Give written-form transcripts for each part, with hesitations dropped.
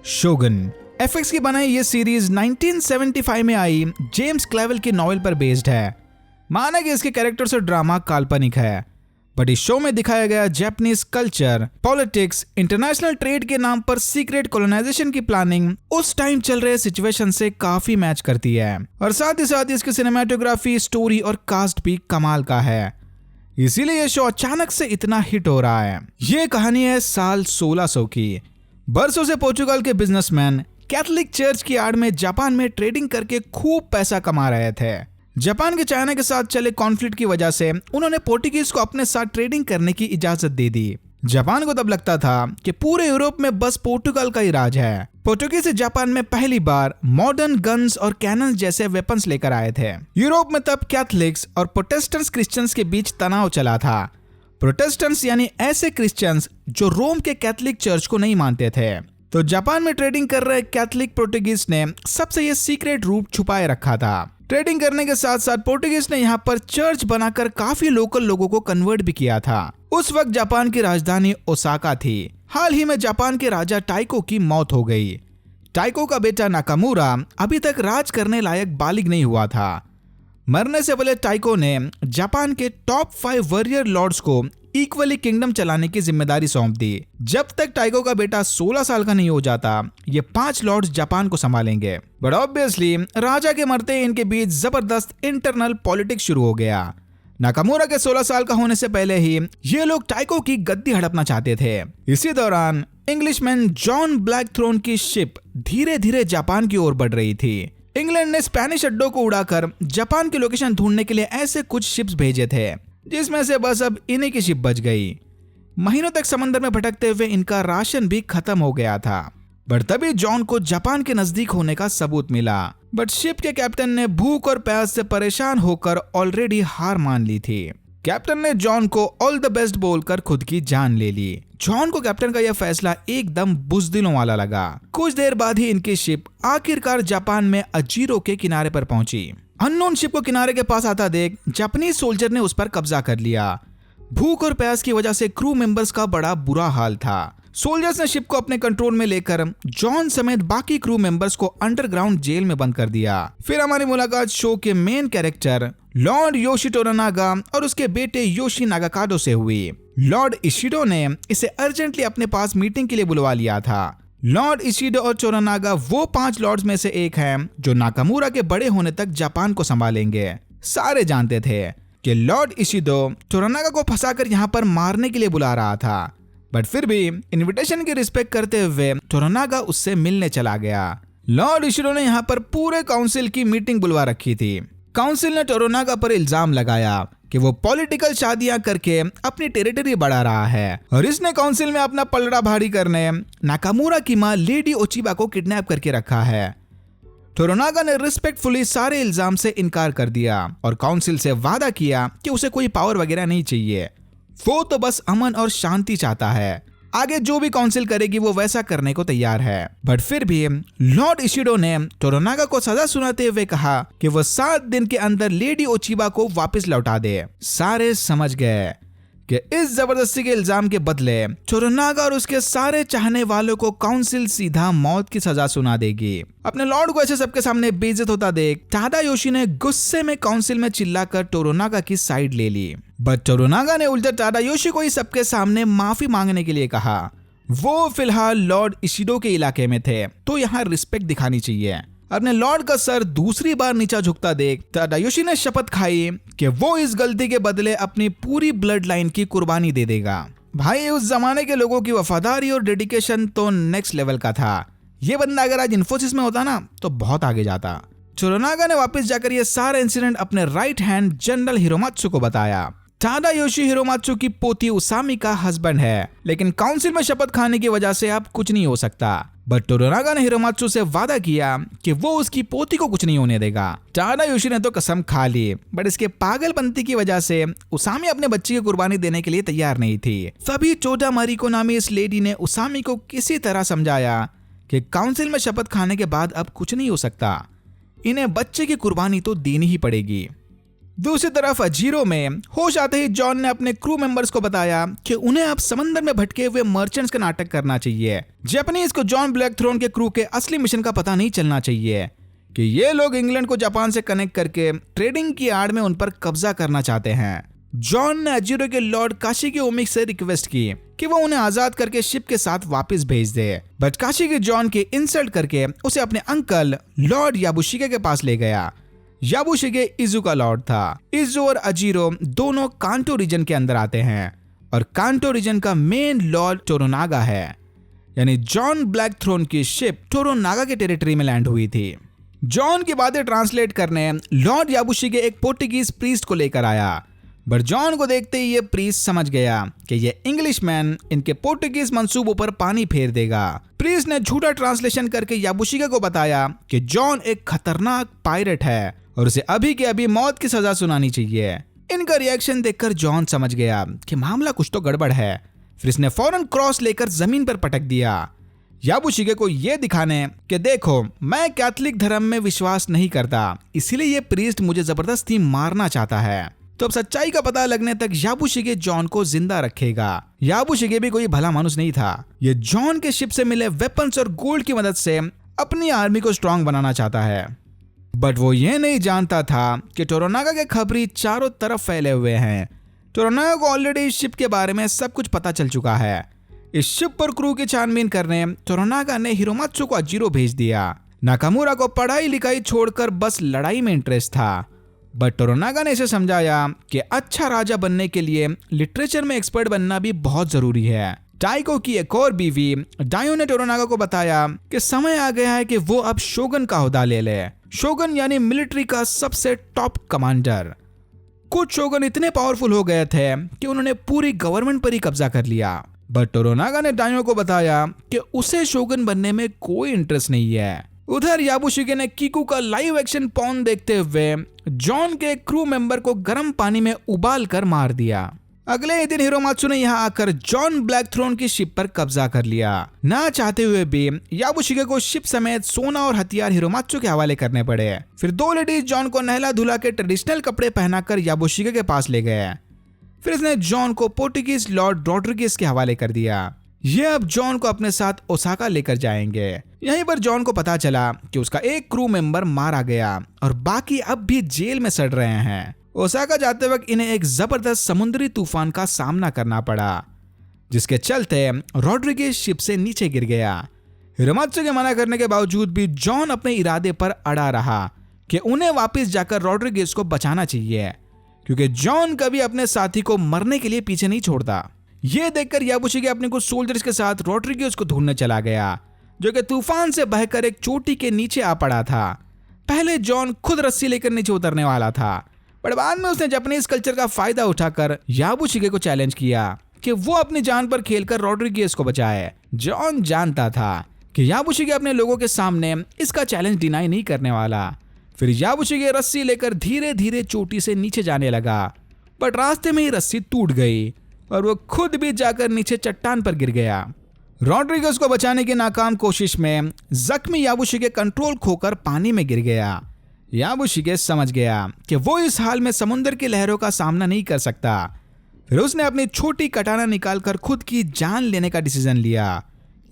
शोगन FX की बनाई ये सीरीज 1975 में आई जेम्स क्लेवेल की नॉवेल पर बेस्ड है। माना कि इसके कैरेक्टर्स और ड्रामा काल्पनिक है, बट इस शो में दिखाया गया Japanese culture, politics, international trade के नाम पर सीक्रेट कॉलोनाइजेशन की प्लानिंग उस टाइम चल रहे सिचुएशन से काफी मैच करती है। और साथ ही इसकी सिनेमेटोग्राफी, स्टोरी और कास्ट भी कमाल का है। इसीलिए यह शो अचानक से इतना हिट हो रहा है। ये कहानी है साल 1600 की। बरसों से पोर्चुगल के बिजनेसमैन कैथोलिक चर्च की आड़ में जापान में ट्रेडिंग करके खूब पैसा कमा रहे थे। जापान के चाइना के साथ चले कॉन्फ्लिक्ट की वजह से उन्होंने पोर्टुगीज को अपने साथ ट्रेडिंग करने की इजाजत दे दी। जापान को तब लगता था कि पूरे यूरोप में बस पोर्चुगल का ही राज है। पोर्टुगीज जापान में पहली बार मॉडर्न गन्स और कैनन जैसे वेपन्स लेकर आए थे। यूरोप में तब कैथोलिक्स और प्रोटेस्टेंट्स क्रिश्चियंस के बीच तनाव चला था। प्रोटेस्टेंट्स यानी ऐसे क्रिश्चियंस जो रोम के कैथोलिक चर्च को नहीं मानते थे। तो जापान में ट्रेडिंग कर रहे कैथोलिक पोर्टुगीज ने सबसे ये सीक्रेट रूप छुपाए रखा था। ट्रेडिंग करने के साथ साथ पोर्टुगीज ने यहाँ पर चर्च बनाकर काफी लोकल लोगों को कन्वर्ट भी किया था। उस वक्त जापान की राजधानी ओसाका थी। हाल ही में जापान के राजा टाइको की मौत हो गई। टाइको का बेटा नाकामुरा अभी तक राज करने लायक बालिग नहीं हुआ था। मरने से पहले टाइको ने जापान के टॉप 5 वॉरियर लॉर्ड्स को इक्वली किंगडम चलाने की जिम्मेदारी सौंप दी। जब तक टाइको का बेटा 16 साल का नहीं हो जाता, ये 5 लॉर्ड्स जापान को संभालेंगे। बट ऑब्वियसली राजा के मरते इनके बीच जबरदस्त इंटरनल पॉलिटिक्स शुरू हो गया। नाकामुरा के 16 साल का होने से पहले ही ये लोग टाइको की गद्दी हड़पना चाहते थे। इसी दौरान इंग्लिशमैन जॉन ब्लैक थ्रोन की शिप धीरे धीरे जापान की ओर बढ़ रही थी। इंग्लैंड ने स्पेनिश अड्डों को उड़ाकर जापान की लोकेशन ढूंढने के लिए ऐसे कुछ शिप्स भेजे थे, जिसमें से बस अब इन्हीं की शिप बच गई। महीनों तक समंदर में भटकते हुए इनका राशन भी खत्म हो गया था। बट तभी जॉन को जापान के नजदीक होने का सबूत मिला। बट शिप के कैप्टन ने भूख और प्यास से परेशान होकर ऑलरेडी हार मान ली थी। कैप्टन ने जॉन को ऑल द बेस्ट बोलकर खुद की जान ले ली। जॉन को कैप्टन का यह फैसला एकदम बुज़दिलों वाला लगा। कुछ देर बाद ही इनकी शिप आखिरकार जापान में अजीरो के किनारे पर पहुंची। अननोन शिप को किनारे के पास आता देख जापानीज सोल्जर ने उस पर कब्जा कर लिया। भूख और प्यास की वजह से क्रू मेंबर्स का बड़ा बुरा हाल था। सोल्जर्स ने शिप को अपने कंट्रोल में लेकर जॉन समेत बाकी क्रू मेंबर्स को अंडरग्राउंड जेल में बंद कर दिया। फिर हमारी मुलाकात शो के मेन कैरेक्टर लॉर्ड योशी टोरानागा और उसके बेटे योशी नागाकाडो से हुई। लॉर्ड इशिडो ने इसे अर्जेंटली अपने पास मीटिंग के लिए बुलवा लिया था। लॉर्ड इशिडो और टोरानागा वो 5 लॉर्ड्स में से एक हैं जो नाकामुरा के बड़े होने तक जापान को संभालेंगे। सारे जानते थे कि लॉर्ड इशिडो टोरानागा को फंसाकर यहाँ पर मारने के लिए बुला रहा था, बट फिर भी इनविटेशन की रिस्पेक्ट करते हुए टोरानागा उससे मिलने चला गया। लॉर्ड इशिडो ने यहाँ पर पूरे काउंसिल की मीटिंग बुलवा रखी थी। काउंसिल ने टोरानागा पर इल्जाम लगाया कि वो पॉलिटिकल शादियां करके अपनी टेरिटरी बढ़ा रहा है, और इसने काउंसिल में अपना पलड़ा भारी करने नाकामुरा की मां लेडी ओचिबा को किडनैप करके रखा है। टोरानागा ने रिस्पेक्टफुली सारे इल्जाम से इनकार कर दिया और काउंसिल से वादा किया कि उसे कोई पावर वगैरह नहीं चाहिए। वो तो बस अमन और शांति चाहता है। आगे जो भी काउंसिल करेगी वो वैसा करने को तैयार है। बट फिर भी लॉर्ड इशिडो ने टोरानागा को सजा सुनाते हुए कहा कि वो 7 दिन के अंदर लेडी ओचिबा को वापस लौटा दे। सारे समझ गए कि इस जबरदस्ती के इल्जाम के बदले टोरानागा और उसके सारे चाहने वालों को काउंसिल सीधा मौत की सजा सुना देगी। अपने लॉर्ड को ऐसे सबके सामने बेइज्जत होता देख टाडायोशी ने गुस्से में काउंसिल में चिल्लाकर टोरानागा की साइड ले ली। बट टोरानागा ने उल्टा टाडायोशी को ही सबके सामने माफी मांगने के लिए कहा। वो फिलहाल लॉर्ड इशिडो के इलाके में थे, तो यहाँ रिस्पेक्ट दिखानी चाहिए। अपने लॉर्ड का सर दूसरी बार नीचा झुकता देख टाडायोशी ने शपथ खाई कि वो इस गलती के बदले अपनी पूरी ब्लड लाइन की कुर्बानी दे देगा। भाई उस जमाने के लोगों की वफादारी और डेडिकेशन तो नेक्स्ट लेवल का था। ये बंदा अगर आज इन्फोसिस में होता ना तो बहुत आगे जाता। टोरानागा ने वापस जाकर ये सारा इंसिडेंट अपने राइट हैंड जनरल हिरोमात्सु को बताया। टाडायोशी हिरोमात्सु की पोती उसामी का हस्बैंड है, लेकिन काउंसिल में शपथ खाने की वजह से अब कुछ नहीं हो सकता। बट टोरानागा ने हिरोमात्सु से वादा किया कि वो उसकी पोती को कुछ नहीं होने देगा। टाडायोशी ने तो कसम खा ली, बट इसके पागलपंती की वजह से उसामी अपने बच्चे की कुर्बानी देने के लिए तैयार नहीं थी। तभी टोडा मारिको नामी इस लेडी ने उसामी को किसी तरह समझाया कि काउंसिल में शपथ खाने के बाद अब कुछ नहीं हो सकता, इन्हें बच्चे की कुर्बानी तो देनी ही पड़ेगी। दूसरी तरफ अजीरो में होश आते ही जॉन ने अपने क्रू मेंबर्स को बताया कि उन्हें अब समंदर में भटके हुए मर्चेंट्स का नाटक करना चाहिए। जापानीज को जॉन ब्लैकथ्रोन के क्रू के असली मिशन का पता नहीं चलना चाहिए कि ये लोग इंग्लैंड को जापान से कनेक्ट करके ट्रेडिंग की आड़ में उन पर कब्जा करना चाहते हैं। जॉन ने अजीरो के लॉर्ड काशिकी ओमिक से रिक्वेस्ट की कि वो उन्हें आजाद करके शिप के साथ वापस भेज दे, बट काशिकी जॉन की इंसल्ट करके उसे अपने अंकल लॉर्ड याबुशिगे के पास ले गया। याबुशिगे इजू का लॉर्ड था। इजू और अजीरो दोनों कांटो रीजन के अंदर आते हैं और कांटो रीजन का मेन लॉर्ड टोरोनागा है, यानी जॉन ब्लैकथ्रोन की शिप टोरोनागा के टेरिटरी में लैंड हुई थी। जॉन की बातें ट्रांसलेट करने लॉर्ड याबुशिगे एक पोर्टुगीज प्रीस्ट को लेकर आया, बट जॉन को देखते ही ये प्रीस्ट समझ गया कि ये इंग्लिशमैन इनके पोर्टुगीज मंसूबों पर पानी फेर देगा। प्रीस्ट ने झूठा ट्रांसलेशन करके याबुशिगे को बताया कि जॉन एक खतरनाक पायरेट है और उसे अभी के अभी मौत की सजा सुनानी चाहिए। इनका रिएक्शन देखकर जॉन समझ गया कि मामला कुछ तो गड़बड़ है। फिर इसने फौरन क्रॉस लेकर जमीन पर पटक दिया, याबुशिगे को यह दिखाने कि देखो मैं कैथोलिक धर्म में विश्वास नहीं करता, इसीलिए ये प्रीस्ट मुझे जबरदस्ती मारना चाहता है। तो अब सच्चाई का पता लगने तक याबुशिगे जॉन को जिंदा रखेगा। याबुशिगे भी कोई भला मानुस नहीं था। ये जॉन के शिप से मिले वेपन्स और गोल्ड की मदद से अपनी आर्मी को स्ट्रांग बनाना चाहता है, बट वो ये नहीं जानता था कि टोरोनागा के खबरी चारों तरफ फैले हुए हैं। टोरोनागा को ऑलरेडी इस शिप के बारे में सब कुछ पता चल चुका है। इस शिप पर क्रू की छानबीन करने टोरोनागा ने हिरोमात्सु को अजीरो भेज दिया। नाकामुरा को पढ़ाई लिखाई छोड़कर बस लड़ाई में इंटरेस्ट था, बट टोरोनागा ने इसे समझाया कि अच्छा राजा बनने के लिए लिटरेचर में एक्सपर्ट बनना भी बहुत जरूरी है। टाइको की एक और बीवी डायो ने टोरोनागा को बताया कि समय आ गया है कि वो अब शोगन का ओहदा ले ले। शोगन यानी मिलिट्री का सबसे टॉप कमांडर। कुछ शोगन इतने पावरफुल हो गए थे कि उन्होंने पूरी गवर्नमेंट पर ही कब्जा कर लिया, बट टोरोनागा ने डायो को बताया कि उसे शोगन बनने में कोई इंटरेस्ट नहीं है। उधर याबुशिगे ने कीकू का लाइव एक्शन पॉन देखते हुए जॉन के क्रू मेंबर को गर्म पानी में उबाल कर मार दिया। अगले ही दिन हिरोमात्सु ने यहाँ आकर जॉन ब्लैकथ्रोन की शिप पर कब्जा कर लिया। ना चाहते हुए भी याबुशिगे को शिप समेत सोना और हथियार हिरोमात्सु के हवाले करने पड़े। फिर दो लेडीज जॉन को नहला धुला के ट्रेडिशनल कपड़े पहनाकर याबुशिगे के पास ले गए। फिर इसने जॉन को पोर्टुगीज लॉर्ड रॉड्रिगेज के हवाले कर दिया। ये अब जॉन को अपने साथ ओसाका लेकर जाएंगे। यहीं पर जॉन को पता चला कि उसका एक क्रू मेंबर मारा गया और बाकी अब भी जेल में सड़ रहे हैं। ओसाका जाते वक्त इन्हें एक जबरदस्त समुद्री तूफान का सामना करना पड़ा, जिसके चलते रॉड्रिगेज शिप से नीचे गिर गया। हिरोमात्सु के मना करने के बावजूद भी जॉन अपने इरादे पर अड़ा रहा कि उन्हें वापस जाकर रॉड्रिगेज को बचाना चाहिए, क्योंकि जॉन कभी अपने साथी को मरने के लिए पीछे नहीं छोड़ता। यह देखकर याबुशिगे अपने कुछ सोल्जर्स के साथ रॉड्रिगेज को ढूंढने चला गया, जो कि तूफान से बहकर एक चोटी के नीचे आ पड़ा था। पहले जॉन खुद रस्सी लेकर नीचे उतरने वाला था, पर बाद में उसने जापानीज कल्चर का फायदा उठाकर याबुशिगे को चैलेंज किया कि वो अपनी जान पर खेलकर रॉड्रिगेज को बचाए। जॉन जानता था कि याबुशिगे अपने लोगों के सामने इसका चैलेंज डिनाई नहीं करने वाला। फिर याबुशिगे रस्सी लेकर धीरे धीरे चोटी से नीचे जाने लगा, बट रास्ते में ही रस्सी टूट गई और वो खुद भी जाकर नीचे चट्टान पर गिर गया। रॉड्रिगेज को बचाने की नाकाम कोशिश में जख्मी याबुशिगे कंट्रोल खोकर पानी में गिर गया। याबुशिगे समझ गया कि वो इस हाल में समुद्र की लहरों का सामना नहीं कर सकता। फिर उसने अपनी छोटी कटाना निकालकर खुद की जान लेने का डिसीजन लिया।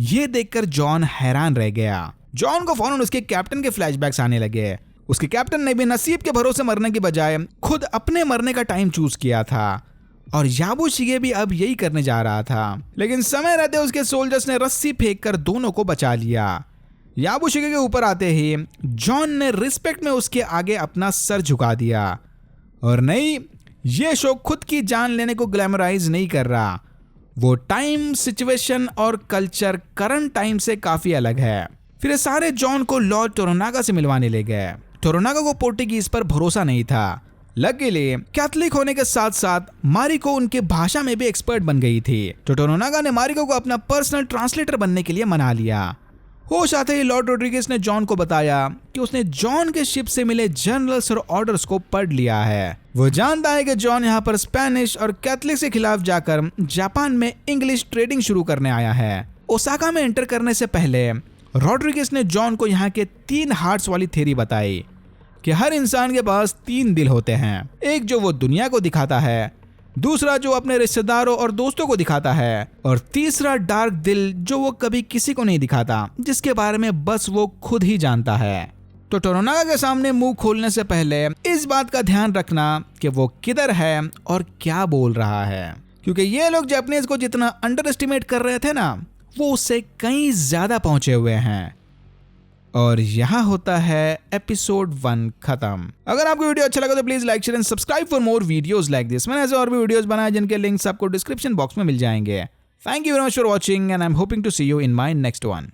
ये देखकर जॉन हैरान रह गया। जॉन को फौरन उसके कैप्टन के फ्लैशबैक्स आने लगे। उसके कैप्टन ने भी नसीब के भरोसे मरने की बजाय खुद अपने मरने का टाइम चूज किया था, और याबुशिगे भी अब यही करने जा रहा था। लेकिन समय रहते उसके सोल्जर्स ने रस्सी फेंककर दोनों को बचा लिया। याबुशिगे के ऊपर आते ही जॉन ने रिस्पेक्ट में उसके आगे अपना सर झुका दिया। और नहीं, ये शो खुद की जान लेने को ग्लैमराइज नहीं कर रहा। वो टाइम, सिचुएशन और कल्चर करंट टाइम से काफी अलग है। फिर सारे जॉन को लॉर्ड टोरोनागा से मिलवाने ले गए। टोरोनागा को पोर्टुगीज पर भरोसा नहीं था। लकीली कैथोलिक होने के साथ साथ मारिको उनके भाषा में भी एक्सपर्ट बन गई थी, तो टोरोनागा ने मारिको को अपना पर्सनल ट्रांसलेटर बनने के लिए मना लिया। होश आते ही लॉर्ड रॉड्रिगेज ने जॉन को बताया कि उसने जॉन के शिप से मिले जर्नल्स और ऑर्डर्स को पढ़ लिया है। वो जानता है कि जॉन यहाँ पर स्पेनिश और कैथोलिक के खिलाफ जाकर जापान में इंग्लिश ट्रेडिंग शुरू करने आया है। ओसाका में एंटर करने से पहले रॉड्रिगेज ने जॉन को यहाँ के 3 हार्ट्स वाली थ्योरी बताई। कि हर इंसान के पास 3 दिल होते हैं, एक जो वो दुनिया को दिखाता है, दूसरा जो अपने रिश्तेदारों और दोस्तों को दिखाता है, और तीसरा डार्क दिल जो वो कभी किसी को नहीं दिखाता, जिसके बारे में बस वो खुद ही जानता है। तो टोरोनागा के सामने मुंह खोलने से पहले इस बात का ध्यान रखना कि वो किधर है और क्या बोल रहा है, क्योंकि ये लोग जापानीज को जितना अंडर एस्टिमेट कर रहे थे ना, वो उससे कहीं ज्यादा पहुंचे हुए हैं। और यहाँ होता है एपिसोड 1 खत्म। अगर आपको वीडियो अच्छा लगा तो please like share and subscribe for more videos like this. मैंने ऐसे और भी वीडियोस बनाए जिनके लिंक्स आपको डिस्क्रिप्शन बॉक्स में मिल जाएंगे। Thank you very much for watching and I am hoping to see you in my next one.